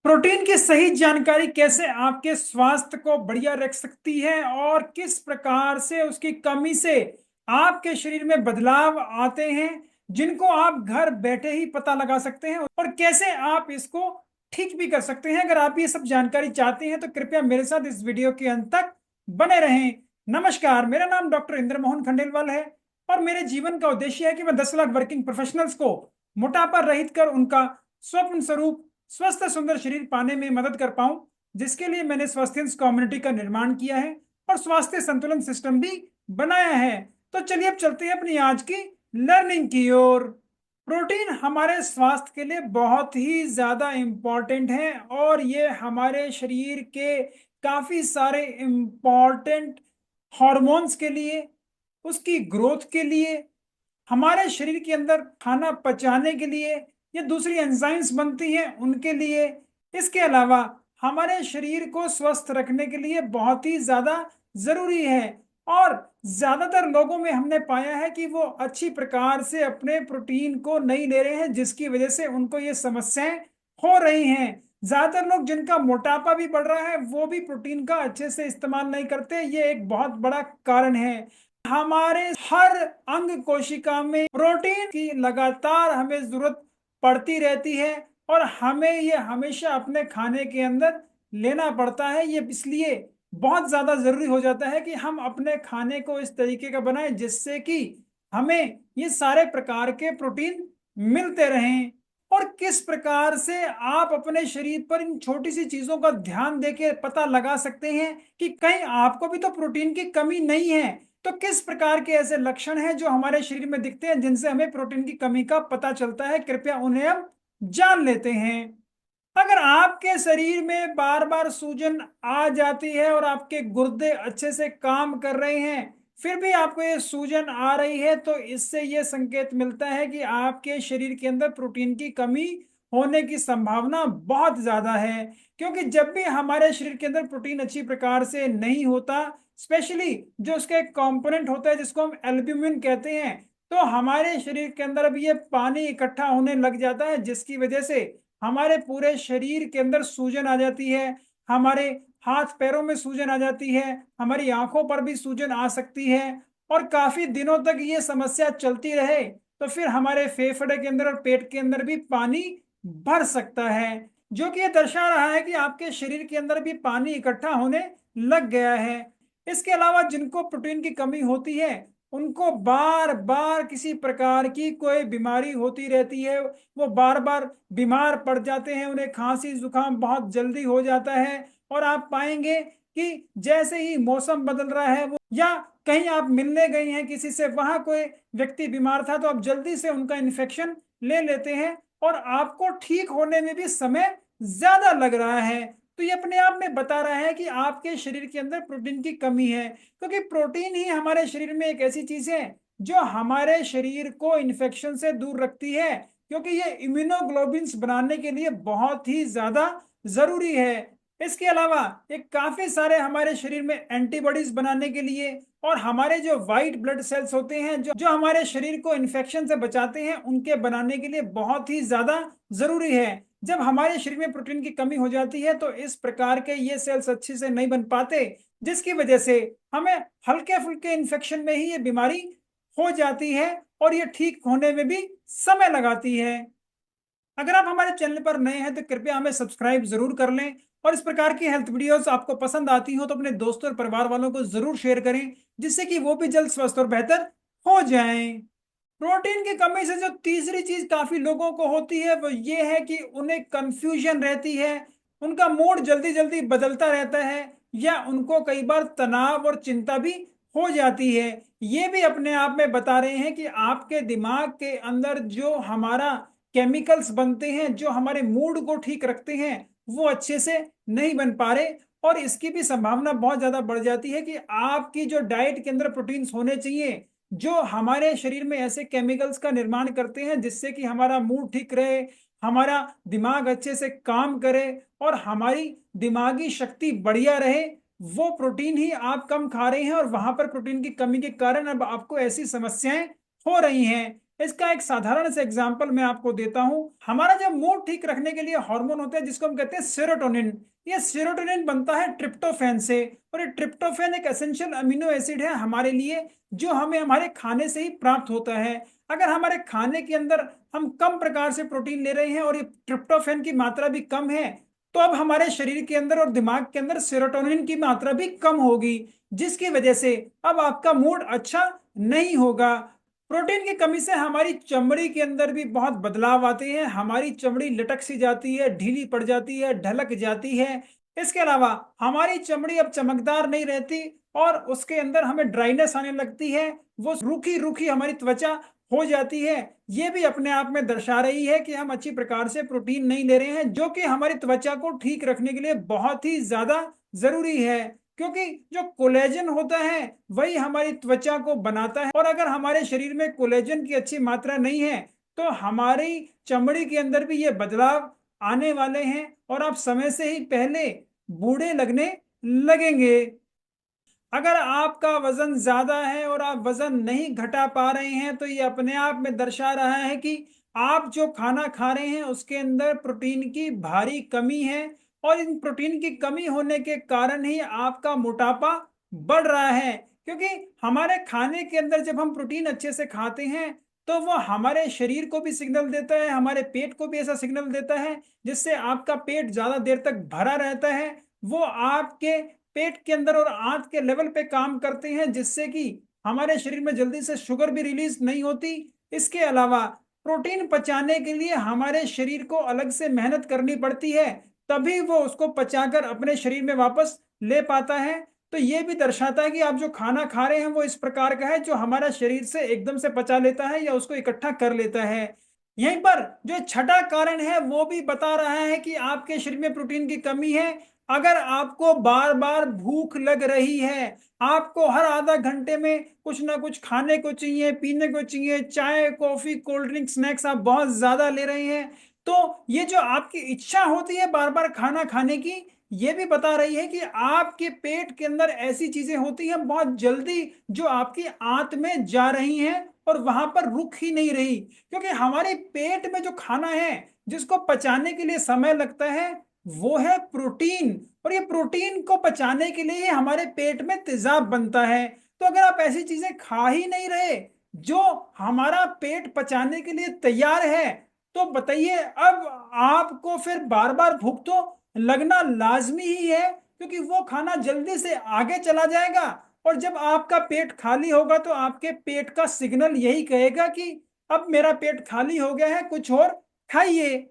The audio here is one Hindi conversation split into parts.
प्रोटीन की सही जानकारी कैसे आपके स्वास्थ्य को बढ़िया रख सकती है और किस प्रकार से उसकी कमी से आपके शरीर में बदलाव आते हैं, जिनको आप घर बैठे ही पता लगा सकते हैं और कैसे आप इसको ठीक भी कर सकते हैं। अगर आप ये सब जानकारी चाहते हैं तो कृपया मेरे साथ इस वीडियो के अंत तक बने रहें। नमस्कार, मेरा नाम डॉक्टर इंद्र मोहन खंडेलवाल है और मेरे जीवन का उद्देश्य है कि मैं 10 लाख वर्किंग प्रोफेशनल्स को मोटापा रहित कर उनका स्वप्न स्वरूप स्वस्थ सुंदर शरीर पाने में मदद कर पाऊं, जिसके लिए मैंने स्वास्थ्य कम्युनिटी का निर्माण किया है और स्वास्थ्य संतुलन सिस्टम भी बनाया है। तो चलिए अब चलते हैं अपनी आज की लर्निंग की ओर। प्रोटीन हमारे स्वास्थ्य के लिए बहुत ही ज्यादा इम्पोर्टेंट है और ये हमारे शरीर के काफी सारे इम्पोर्टेंट हॉर्मोन्स के लिए, उसकी ग्रोथ के लिए, हमारे शरीर के अंदर खाना पचाने के लिए, ये दूसरी एंजाइम्स बनती हैं उनके लिए, इसके अलावा हमारे शरीर को स्वस्थ रखने के लिए बहुत ही ज्यादा जरूरी है। और ज्यादातर लोगों में हमने पाया है कि वो अच्छी प्रकार से अपने प्रोटीन को नहीं ले रहे हैं, जिसकी वजह से उनको ये समस्याएं हो रही हैं। ज्यादातर लोग जिनका मोटापा भी बढ़ रहा है वो भी प्रोटीन का अच्छे से इस्तेमाल नहीं करते, ये एक बहुत बड़ा कारण है। हमारे हर अंग कोशिका में प्रोटीन की लगातार हमें जरूरत पड़ती रहती है और हमें ये हमेशा अपने खाने के अंदर लेना पड़ता है। ये इसलिए बहुत ज्यादा जरूरी हो जाता है कि हम अपने खाने को इस तरीके का बनाएं जिससे कि हमें ये सारे प्रकार के प्रोटीन मिलते रहें। और किस प्रकार से आप अपने शरीर पर इन छोटी सी चीजों का ध्यान देके पता लगा सकते हैं कि कहीं आपको भी तो प्रोटीन की कमी नहीं है। तो किस प्रकार के ऐसे लक्षण हैं जो हमारे शरीर में दिखते हैं जिनसे हमें प्रोटीन की कमी का पता चलता है, कृपया उन्हें हम जान लेते हैं। अगर आपके शरीर में बार बार सूजन आ जाती है और आपके गुर्दे अच्छे से काम कर रहे हैं, फिर भी आपको ये सूजन आ रही है, तो इससे ये संकेत मिलता है कि आपके शरीर के अंदर प्रोटीन की कमी होने की संभावना बहुत ज्यादा है। क्योंकि जब भी हमारे शरीर के अंदर प्रोटीन अच्छी प्रकार से नहीं होता, स्पेशली जो उसका एक कंपोनेंट होता है जिसको हम एल्ब्यूमिन कहते हैं, तो हमारे शरीर के अंदर अब ये पानी इकट्ठा होने लग जाता है, जिसकी वजह से हमारे पूरे शरीर के अंदर सूजन आ जाती है। हमारे हाथ पैरों में सूजन आ जाती है, हमारी आंखों पर भी सूजन आ सकती है और काफी दिनों तक ये समस्या चलती रहे तो फिर हमारे फेफड़े के अंदर और पेट के अंदर भी पानी भर सकता है, जो कि ये दर्शा रहा है कि आपके शरीर के अंदर भी पानी इकट्ठा होने लग गया है। इसके अलावा जिनको प्रोटीन की कमी होती है उनको बार बार किसी प्रकार की कोई बीमारी होती रहती है, वो बार बार बीमार पड़ जाते हैं, उन्हें खांसी जुकाम बहुत जल्दी हो जाता है। और आप पाएंगे कि जैसे ही मौसम बदल रहा है वो, या कहीं आप मिलने गए हैं किसी से, वहां कोई व्यक्ति बीमार था तो आप जल्दी से उनका इन्फेक्शन ले लेते हैं और आपको ठीक होने में भी समय ज्यादा लग रहा है। तो ये अपने आप में बता रहा है कि आपके शरीर के अंदर प्रोटीन की कमी है, क्योंकि प्रोटीन ही हमारे शरीर में एक ऐसी चीज है जो हमारे शरीर को इन्फेक्शन से दूर रखती है, क्योंकि ये इम्यूनोग्लोबिन्स बनाने के लिए बहुत ही ज्यादा जरूरी है। इसके अलावा ये काफी सारे हमारे शरीर में एंटीबॉडीज बनाने के लिए और हमारे जो व्हाइट ब्लड सेल्स होते हैं जो जो हमारे शरीर को इन्फेक्शन से बचाते हैं, उनके बनाने के लिए बहुत ही ज्यादा जरूरी है। जब हमारे शरीर में प्रोटीन की कमी हो जाती है तो इस प्रकार के ये सेल्स अच्छे से नहीं बन पाते, जिसकी वजह से हमें हल्के फुल्के इन्फेक्शन में ही ये बीमारी हो जाती है और ये ठीक होने में भी समय लगाती है। अगर आप हमारे चैनल पर नए हैं तो कृपया हमें सब्सक्राइब जरूर कर लें और इस प्रकार की हेल्थ वीडियोस आपको पसंद आती हो तो अपने दोस्तों और परिवार वालों को जरूर शेयर करें, जिससे कि वो भी जल्द स्वस्थ और बेहतर हो जाएं। प्रोटीन की कमी से जो तीसरी चीज काफी लोगों को होती है वो ये है कि उन्हें कंफ्यूजन रहती है, उनका मूड जल्दी जल्दी बदलता रहता है या उनको कई बार तनाव और चिंता भी हो जाती है। ये भी अपने आप में बता रहे हैं कि आपके दिमाग के अंदर जो हमारा केमिकल्स बनते हैं जो हमारे मूड को ठीक रखते हैं वो अच्छे से नहीं बन पा रहे, और इसकी भी संभावना बहुत ज्यादा बढ़ जाती है कि आपकी जो डाइट के अंदर प्रोटीन्स होने चाहिए जो हमारे शरीर में ऐसे केमिकल्स का निर्माण करते हैं जिससे कि हमारा मूड ठीक रहे, हमारा दिमाग अच्छे से काम करे और हमारी दिमागी शक्ति बढ़िया रहे, वो प्रोटीन ही आप कम खा रहे हैं और वहां पर प्रोटीन की कमी के कारण अब आपको ऐसी समस्याएं हो रही हैं। इसका एक साधारण से एग्जांपल मैं आपको देता हूं। हमारा जब मूड ठीक रखने के लिए हार्मोन होता है जिसको हम कहते हैं सेरोटोनिन, ये सेरोटोनिन बनता है ट्रिप्टोफैन से। और ये ट्रिप्टोफैन एक एसेंशियल अमीनो एसिड है हमारे लिए, जो हमें हमारे खाने से ही प्राप्त होता है। अगर हमारे खाने के अंदर हम कम प्रकार से प्रोटीन ले रहे हैं और ये ट्रिप्टोफैन की मात्रा भी कम है, तो अब हमारे शरीर के अंदर और दिमाग के अंदर सेरोटोनिन की मात्रा भी कम होगी, जिसकी वजह से अब आपका मूड अच्छा नहीं होगा। प्रोटीन की कमी से हमारी चमड़ी के अंदर भी बहुत बदलाव आते हैं। हमारी चमड़ी लटक सी जाती है, ढीली पड़ जाती है, ढलक जाती है। इसके अलावा हमारी चमड़ी अब चमकदार नहीं रहती और उसके अंदर हमें ड्राइनेस आने लगती है, वो रूखी रूखी हमारी त्वचा हो जाती है। ये भी अपने आप में दर्शा रही है कि हम अच्छी प्रकार से प्रोटीन नहीं ले रहे हैं, जो कि हमारी त्वचा को ठीक रखने के लिए बहुत ही ज्यादा जरूरी है। क्योंकि जो कोलेजन होता है वही हमारी त्वचा को बनाता है, और अगर हमारे शरीर में कोलेजन की अच्छी मात्रा नहीं है तो हमारी चमड़ी के अंदर भी ये बदलाव आने वाले हैं और आप समय से ही पहले बूढ़े लगने लगेंगे। अगर आपका वजन ज्यादा है और आप वजन नहीं घटा पा रहे हैं, तो ये अपने आप में दर्शा रहा है कि आप जो खाना खा रहे हैं उसके अंदर प्रोटीन की भारी कमी है, और इन प्रोटीन की कमी होने के कारण ही आपका मोटापा बढ़ रहा है। क्योंकि हमारे खाने के अंदर जब हम प्रोटीन अच्छे से खाते हैं तो वो हमारे शरीर को भी सिग्नल देता है, हमारे पेट को भी ऐसा सिग्नल देता है, जिससे आपका पेट ज्यादा देर तक भरा रहता है। वो आपके पेट के अंदर और आंत के लेवल पे काम करते हैं, जिससे कि हमारे शरीर में जल्दी से शुगर भी रिलीज नहीं होती। इसके अलावा प्रोटीन पचाने के लिए हमारे शरीर को अलग से मेहनत करनी पड़ती है, तभी वो उसको पचाकर अपने शरीर में वापस ले पाता है। तो ये भी दर्शाता है कि आप जो खाना खा रहे हैं वो इस प्रकार का है जो हमारा शरीर से एकदम से पचा लेता है या उसको इकट्ठा कर लेता है। यहीं पर जो छठा कारण है वो भी बता रहा है कि आपके शरीर में प्रोटीन की कमी है। अगर आपको बार बार भूख लग रही है, आपको हर आधा घंटे में कुछ ना कुछ खाने को चाहिए, पीने को चाहिए, चाय कॉफी कोल्ड ड्रिंक स्नैक्स आप बहुत ज्यादा ले रहे हैं, तो ये जो आपकी इच्छा होती है बार बार खाना खाने की, ये भी बता रही है कि आपके पेट के अंदर ऐसी चीजें होती हैं बहुत जल्दी जो आपकी आंत में जा रही हैं और वहां पर रुक ही नहीं रही। क्योंकि हमारे पेट में जो खाना है जिसको पचाने के लिए समय लगता है वो है प्रोटीन, और ये प्रोटीन को पचाने के लिए हमारे पेट में तेजाब बनता है। तो अगर आप ऐसी चीजें खा ही नहीं रहे जो हमारा पेट पचाने के लिए तैयार है, तो बताइए अब आपको फिर बार बार भूख तो लगना लाजमी ही है, क्योंकि वो खाना जल्दी से आगे चला जाएगा। और जब आपका पेट खाली होगा तो आपके पेट का सिग्नल यही कहेगा कि अब मेरा पेट खाली हो गया है, कुछ और खाइए।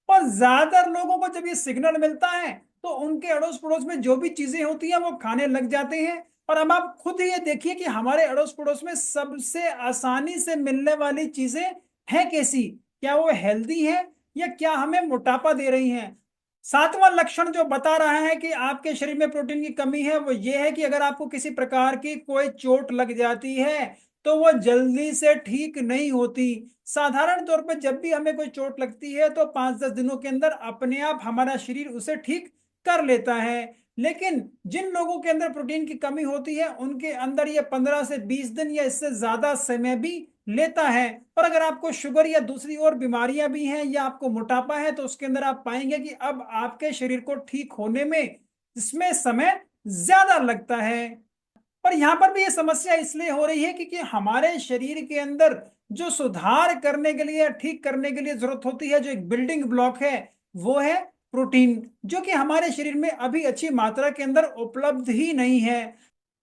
और ज्यादातर लोगों को जब ये सिग्नल मिलता है तो उनके अड़ोस पड़ोस में जो भी चीजें होती हैं वो खाने लग जाते हैं। और अब आप खुद ये देखिए कि हमारे अड़ोस पड़ोस में सबसे आसानी से मिलने वाली चीजें हैं कैसी, क्या वो हेल्दी है या क्या हमें मोटापा दे रही हैं। सातवां लक्षण जो बता रहा है कि आपके शरीर में प्रोटीन की कमी है वो ये है कि अगर आपको किसी प्रकार की कोई चोट लग जाती है तो वो जल्दी से ठीक नहीं होती। साधारण तौर पर जब भी हमें कोई चोट लगती है तो 5-10 दिनों के अंदर अपने आप हमारा शरीर उसे ठीक कर लेता है। लेकिन जिन लोगों के अंदर प्रोटीन की कमी होती है उनके अंदर ये 15 से 20 दिन या इससे ज्यादा समय भी लेता है। और अगर आपको शुगर या दूसरी और बीमारियां भी हैं या आपको मोटापा है तो उसके अंदर आप पाएंगे कि अब आपके शरीर को ठीक होने में इसमें समय ज्यादा लगता है। और यहां पर भी ये समस्या इसलिए हो रही है क्योंकि हमारे शरीर के अंदर जो सुधार करने के लिए, ठीक करने के लिए जरूरत होती है, जो एक बिल्डिंग ब्लॉक है, वो है प्रोटीन, जो कि हमारे शरीर में अभी अच्छी मात्रा के अंदर उपलब्ध ही नहीं है।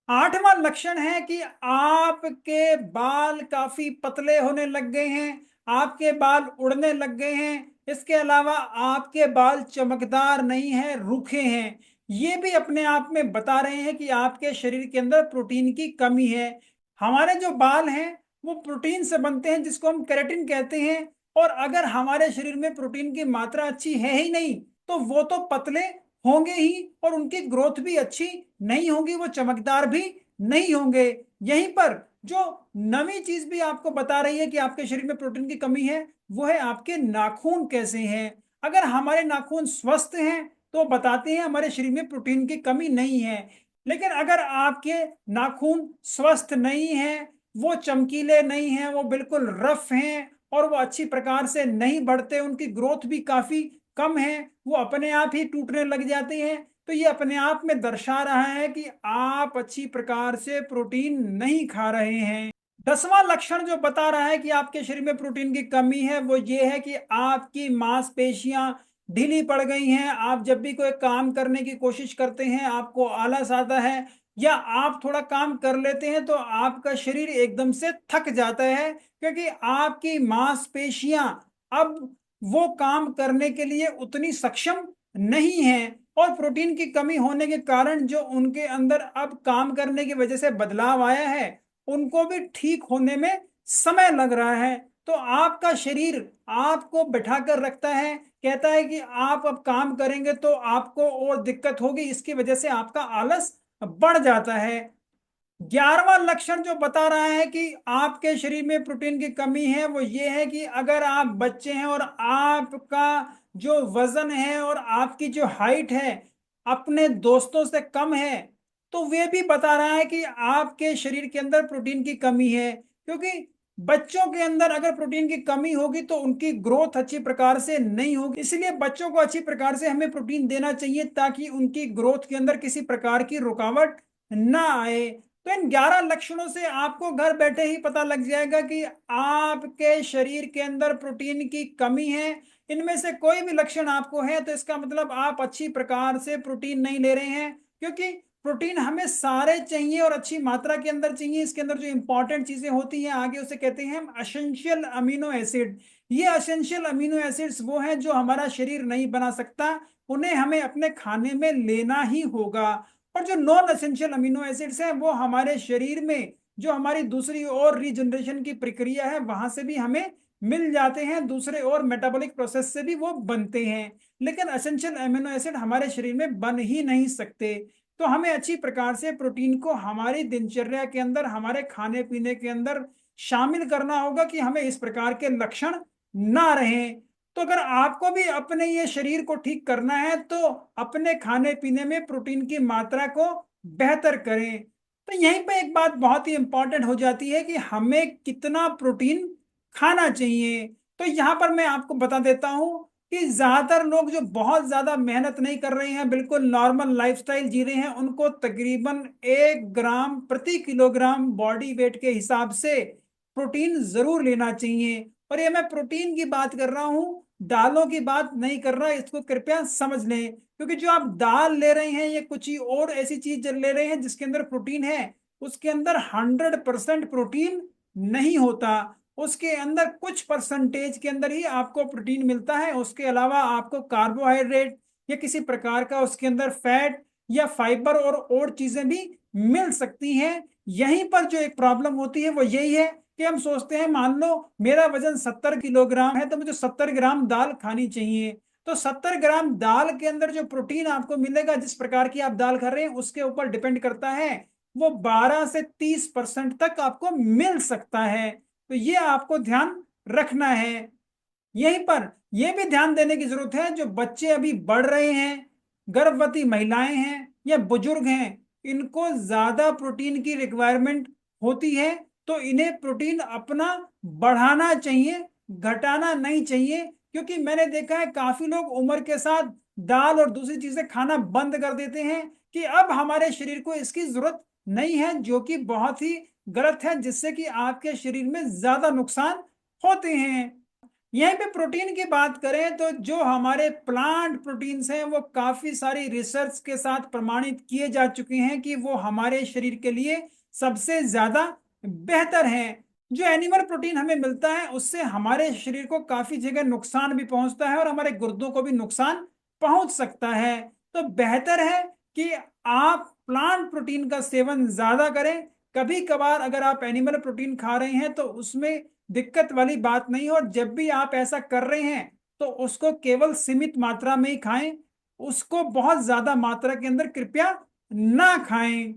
आठवां लक्षण है कि आपके बाल काफी पतले होने लग गए हैं, आपके बाल उड़ने लग गए हैं। इसके अलावा आपके बाल चमकदार नहीं है, रूखे हैं। ये भी अपने आप में बता रहे हैं कि आपके शरीर के अंदर प्रोटीन की कमी है। हमारे जो बाल हैं वो प्रोटीन से बनते हैं जिसको हम केराटिन कहते हैं, और अगर हमारे शरीर में प्रोटीन की मात्रा अच्छी है ही नहीं तो वो तो पतले होंगे ही और उनकी ग्रोथ भी अच्छी नहीं होगी, वो चमकदार भी नहीं होंगे। यहीं पर जो नवी चीज भी आपको बता रही है कि आपके शरीर में प्रोटीन की कमी है वो है आपके नाखून कैसे हैं। अगर हमारे नाखून स्वस्थ हैं तो बताते हैं हमारे शरीर में प्रोटीन की कमी नहीं है। लेकिन अगर आपके नाखून स्वस्थ नहीं है वो चमकीले नहीं हैं, वो बिल्कुल रफ हैं और वो अच्छी प्रकार से नहीं बढ़ते, उनकी ग्रोथ भी काफी कम है, वो अपने आप ही टूटने लग जाती हैं। तो ये अपने आप में दर्शा रहा है कि आप अच्छी प्रकार से प्रोटीन नहीं खा रहे हैं। 10वां लक्षण जो बता रहा है कि आपके शरीर में प्रोटीन की कमी है वो ये है कि आपकी मांसपेशियां ढीली पड़ गई हैं। आप जब भी कोई काम करने की कोशिश करते हैं आपको आलस आता है, या आप थोड़ा काम कर लेते हैं तो आपका शरीर एकदम से थक जाता है, क्योंकि आपकी मांसपेशियां अब वो काम करने के लिए उतनी सक्षम नहीं है। और प्रोटीन की कमी होने के कारण जो उनके अंदर अब काम करने की वजह से बदलाव आया है उनको भी ठीक होने में समय लग रहा है। तो आपका शरीर आपको बैठा कर रखता है, कहता है कि आप अब काम करेंगे तो आपको और दिक्कत होगी, इसकी वजह से आपका आलस बढ़ जाता है। 11वां लक्षण जो बता रहा है कि आपके शरीर में प्रोटीन की कमी है वो ये है कि अगर आप बच्चे हैं और आपका जो वजन है और आपकी जो हाइट है अपने दोस्तों से कम है, तो वे भी बता रहा है कि आपके शरीर के अंदर प्रोटीन की कमी है। क्योंकि बच्चों के अंदर अगर प्रोटीन की कमी होगी तो उनकी ग्रोथ अच्छी प्रकार से नहीं होगी, इसलिए बच्चों को अच्छी प्रकार से हमें प्रोटीन देना चाहिए ताकि उनकी ग्रोथ के अंदर किसी प्रकार की रुकावट ना आए। तो इन 11 लक्षणों से आपको घर बैठे ही पता लग जाएगा कि आपके शरीर के अंदर प्रोटीन की कमी है। इनमें से कोई भी लक्षण आपको है तो इसका मतलब आप अच्छी प्रकार से प्रोटीन नहीं ले रहे हैं, क्योंकि प्रोटीन हमें सारे चाहिए और अच्छी मात्रा के अंदर चाहिए। इसके अंदर जो इंपॉर्टेंट चीजें होती हैं आगे उसे कहते हैं हम एसेंशियल अमीनो एसिड। ये एसेंशियल अमीनो एसिड्स वो हैं जो हमारा शरीर नहीं बना सकता, उन्हें हमें अपने खाने में लेना ही होगा। और जो नॉन एसेंशियल अमीनो एसिड्स हैं वो हमारे शरीर में जो हमारी दूसरी और रीजनरेशन की प्रक्रिया है वहां से भी हमें मिल जाते हैं, दूसरे और मेटाबॉलिक प्रोसेस से भी वो बनते हैं। लेकिन एसेंशियल अमीनो एसिड हमारे शरीर में बन ही नहीं सकते। तो हमें अच्छी प्रकार से प्रोटीन को हमारी दिनचर्या के अंदर हमारे खाने पीने के अंदर शामिल करना होगा कि हमें इस प्रकार के लक्षण ना रहें। तो अगर आपको भी अपने ये शरीर को ठीक करना है तो अपने खाने पीने में प्रोटीन की मात्रा को बेहतर करें। तो यहीं पे एक बात बहुत ही इंपॉर्टेंट हो जाती है कि हमें कितना प्रोटीन खाना चाहिए। तो यहां पर मैं आपको बता देता हूं कि ज्यादातर लोग जो बहुत ज्यादा मेहनत नहीं कर रहे हैं, बिल्कुल नॉर्मल लाइफस्टाइल जी रहे हैं, उनको तकरीबन 1 ग्राम प्रति किलोग्राम बॉडी वेट के हिसाब से प्रोटीन जरूर लेना चाहिए। और ये मैं प्रोटीन की बात कर रहा हूं, दालों की बात नहीं कर रहा, इसको कृपया समझ लें। क्योंकि जो आप दाल ले रहे हैं ये कुछ ही और ऐसी चीज ले रहे हैं जिसके अंदर प्रोटीन है, उसके अंदर 100% प्रोटीन नहीं होता। उसके अंदर कुछ परसेंटेज के अंदर ही आपको प्रोटीन मिलता है, उसके अलावा आपको कार्बोहाइड्रेट या किसी प्रकार का उसके अंदर फैट या फाइबर और चीजें भी मिल सकती हैं। यहीं पर जो एक प्रॉब्लम होती है वो यही है कि हम सोचते हैं मान लो मेरा वजन 70 किलोग्राम है तो मुझे 70 ग्राम दाल खानी चाहिए। तो 70 ग्राम दाल के अंदर जो प्रोटीन आपको मिलेगा जिस प्रकार की आप दाल खा रहे हैं उसके ऊपर डिपेंड करता है, वो 12 से 30% तक आपको मिल सकता है। तो ये आपको ध्यान रखना है। यहीं पर यह भी ध्यान देने की जरूरत है जो बच्चे अभी बढ़ रहे हैं, गर्भवती महिलाएं हैं या बुजुर्ग हैं, इनको ज्यादा प्रोटीन की रिक्वायरमेंट होती है। तो इन्हें प्रोटीन अपना बढ़ाना चाहिए, घटाना नहीं चाहिए। क्योंकि मैंने देखा है काफी लोग उम्र के साथ दाल और दूसरी चीजें खाना बंद कर देते हैं कि अब हमारे शरीर को इसकी जरूरत नहीं है, जो कि बहुत ही गलत है, जिससे कि आपके शरीर में ज्यादा नुकसान होते हैं। यहीं पे प्रोटीन की बात करें तो जो हमारे प्लांट प्रोटीन्स हैं वो काफी सारी रिसर्च के साथ प्रमाणित किए जा चुके हैं कि वो हमारे शरीर के लिए सबसे ज्यादा बेहतर हैं। जो एनिमल प्रोटीन हमें मिलता है उससे हमारे शरीर को काफी जगह नुकसान भी पहुंचता है और हमारे गुर्दों को भी नुकसान पहुंच सकता है। तो बेहतर है कि आप प्लांट प्रोटीन का सेवन ज्यादा करें। कभी कभार अगर आप एनिमल प्रोटीन खा रहे हैं तो उसमें दिक्कत वाली बात नहीं, और जब भी आप ऐसा कर रहे हैं तो उसको केवल सीमित मात्रा में ही खाएं, उसको बहुत ज्यादा मात्रा के अंदर कृपया ना खाएं।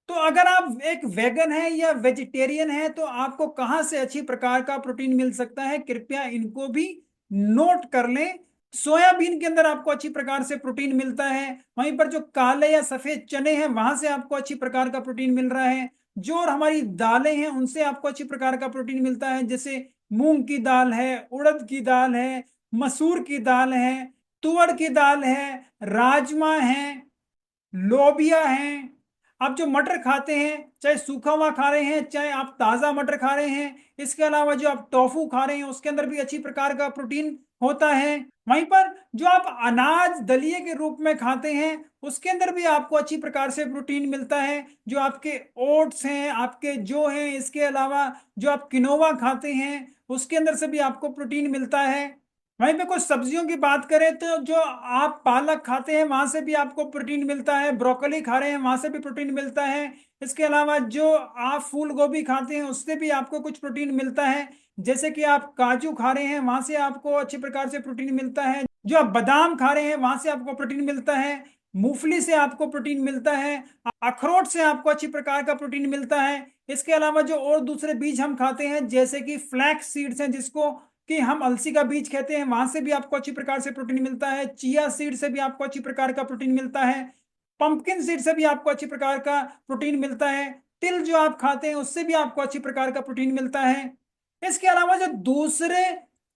तो अगर आप एक वेगन है या वेजिटेरियन है तो आपको कहां से अच्छी प्रकार का प्रोटीन मिल सकता है, कृपया इनको भी नोट कर लें। सोयाबीन के अंदर आपको अच्छी प्रकार से प्रोटीन मिलता है, वहीं पर जो काले या सफेद चने हैं वहां से आपको अच्छी प्रकार का प्रोटीन मिल रहा है। जो और हमारी दालें हैं उनसे आपको अच्छी प्रकार का प्रोटीन मिलता है, जैसे मूंग की दाल है, उड़द की दाल है, मसूर की दाल है, तुअर की दाल है, राजमा है, लोबिया है। आप जो मटर खाते हैं, चाहे सूखा हुआ खा रहे हैं चाहे आप ताजा मटर खा रहे हैं, इसके अलावा जो आप टोफू खा रहे हैं उसके अंदर भी अच्छी प्रकार का प्रोटीन होता है। वहीं पर जो आप अनाज दलिए के रूप में खाते हैं उसके अंदर भी आपको अच्छी प्रकार से प्रोटीन मिलता है। जो आपके ओट्स हैं, आपके जो हैं, इसके अलावा जो आप किनोवा खाते हैं उसके अंदर से भी आपको प्रोटीन मिलता है। वहीं पे कुछ सब्जियों की बात करें तो जो आप पालक खाते हैं वहां से भी आपको प्रोटीन मिलता है, ब्रोकली खा रहे हैं वहां से भी प्रोटीन मिलता है। इसके अलावा जो आप फूल गोभी खाते हैं उससे भी आपको कुछ प्रोटीन मिलता है। जैसे कि आप काजू खा रहे हैं वहां से आपको अच्छी प्रकार से प्रोटीन मिलता है। जो आप बादाम खा रहे हैं वहां से आपको प्रोटीन मिलता है। मूंगफली से आपको प्रोटीन मिलता है। अखरोट से आपको अच्छी प्रकार का प्रोटीन मिलता है। इसके अलावा जो और दूसरे बीज हम खाते हैं जैसे कि फ्लैक्स सीड्स हैं, जिसको कि हम अलसी का बीज कहते हैं, वहां से भी आपको अच्छी प्रकार से प्रोटीन मिलता है। चिया सीड से भी आपको अच्छी प्रकार का प्रोटीन मिलता है। पंपकिन सीड से भी आपको अच्छी प्रकार का प्रोटीन मिलता है। तिल जो आप खाते हैं उससे भी आपको अच्छी प्रकार का प्रोटीन मिलता है। इसके अलावा जो दूसरे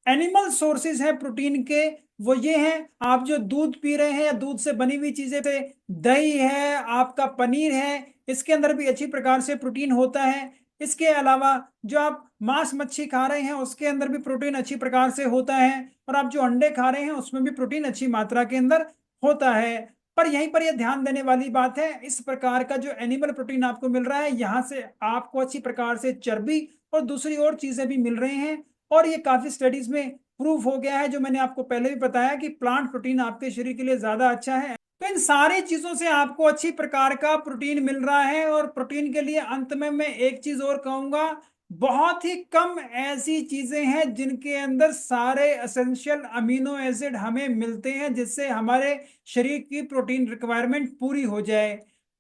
एनिमल सोर्सेज हैं प्रोटीन के, वो ये हैं, आप जो दूध पी रहे हैं या दूध से बनी हुई चीजें थे, दही है, आपका पनीर है, इसके अंदर भी अच्छी प्रकार से प्रोटीन होता है। इसके अलावा जो आप मांस मच्छी खा रहे हैं उसके अंदर भी प्रोटीन अच्छी प्रकार से होता है। और आप जो अंडे खा रहे हैं उसमें भी प्रोटीन अच्छी मात्रा के अंदर होता है। पर यहीं पर यह ध्यान देने वाली बात है, इस प्रकार का जो एनिमल प्रोटीन आपको मिल रहा है यहाँ से आपको अच्छी प्रकार से चर्बी और दूसरी और चीजें भी मिल रही हैं। और ये काफी स्टडीज में प्रूफ हो गया है, जो मैंने आपको पहले भी बताया कि प्लांट प्रोटीन आपके शरीर के लिए ज्यादा अच्छा है। तो इन सारी चीजों से आपको अच्छी प्रकार का प्रोटीन मिल रहा है। और प्रोटीन के लिए अंत में मैं एक चीज और कहूंगा, बहुत ही कम ऐसी चीजें हैं जिनके अंदर सारे एसेंशियल अमीनो एसिड हमें मिलते हैं जिससे हमारे शरीर की प्रोटीन रिक्वायरमेंट पूरी हो जाए।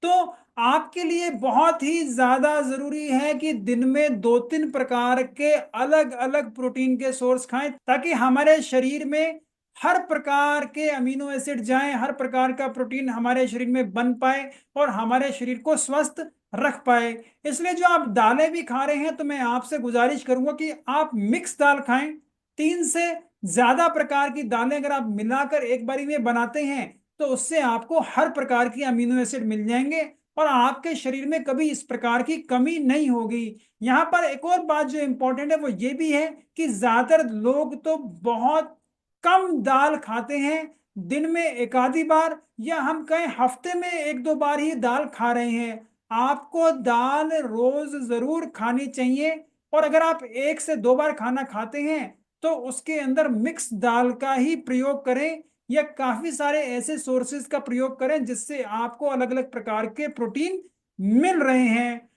तो आपके लिए बहुत ही ज्यादा जरूरी है कि दिन में 2-3 प्रकार के अलग अलग प्रोटीन के सोर्स खाएं, ताकि हमारे शरीर में हर प्रकार के अमीनो एसिड जाएं, हर प्रकार का प्रोटीन हमारे शरीर में बन पाए और हमारे शरीर को स्वस्थ रख पाए। इसलिए जो आप दालें भी खा रहे हैं तो मैं आपसे गुजारिश करूंगा कि आप मिक्स दाल खाएं। 3 से ज्यादा प्रकार की दालें अगर आप मिलाकर एक बारी में बनाते हैं तो उससे आपको हर प्रकार की अमीनो एसिड मिल जाएंगे और आपके शरीर में कभी इस प्रकार की कमी नहीं होगी। यहाँ पर एक और बात जो इंपॉर्टेंट है वो ये भी है कि ज्यादातर लोग तो बहुत कम दाल खाते हैं, दिन में एक आधी बार या हम कहें हफ्ते में 1-2 बार ही दाल खा रहे हैं। आपको दाल रोज जरूर खानी चाहिए। और अगर आप 1 से 2 बार खाना खाते हैं तो उसके अंदर मिक्स दाल का ही प्रयोग करें या काफी सारे ऐसे सोर्सेज का प्रयोग करें जिससे आपको अलग अलग प्रकार के प्रोटीन मिल रहे हैं।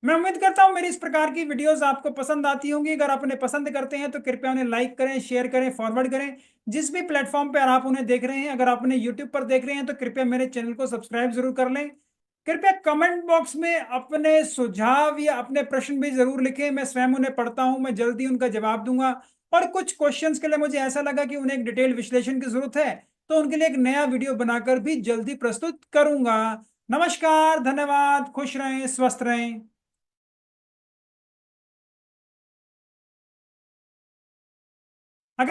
मैं उम्मीद करता हूं मेरी इस प्रकार की वीडियोस आपको पसंद आती होंगी। अगर आप उन्हें पसंद करते हैं तो कृपया उन्हें लाइक करें, शेयर करें, फॉरवर्ड करें। जिस भी प्लेटफॉर्म पर आप उन्हें देख रहे हैं, अगर आप उन्हें यूट्यूब पर देख रहे हैं तो कृपया मेरे चैनल को सब्सक्राइब जरूर कर लें। कृपया कमेंट बॉक्स में अपने सुझाव या अपने प्रश्न भी जरूर लिखें, मैं स्वयं उन्हें पढ़ता हूं, मैं जल्दी उनका जवाब दूंगा। और कुछ क्वेश्चंस के लिए मुझे ऐसा लगा कि उन्हें एक डिटेल विश्लेषण की जरूरत है तो उनके लिए एक नया वीडियो बनाकर भी जल्दी प्रस्तुत करूंगा। नमस्कार, धन्यवाद, खुश रहें, स्वस्थ रहें।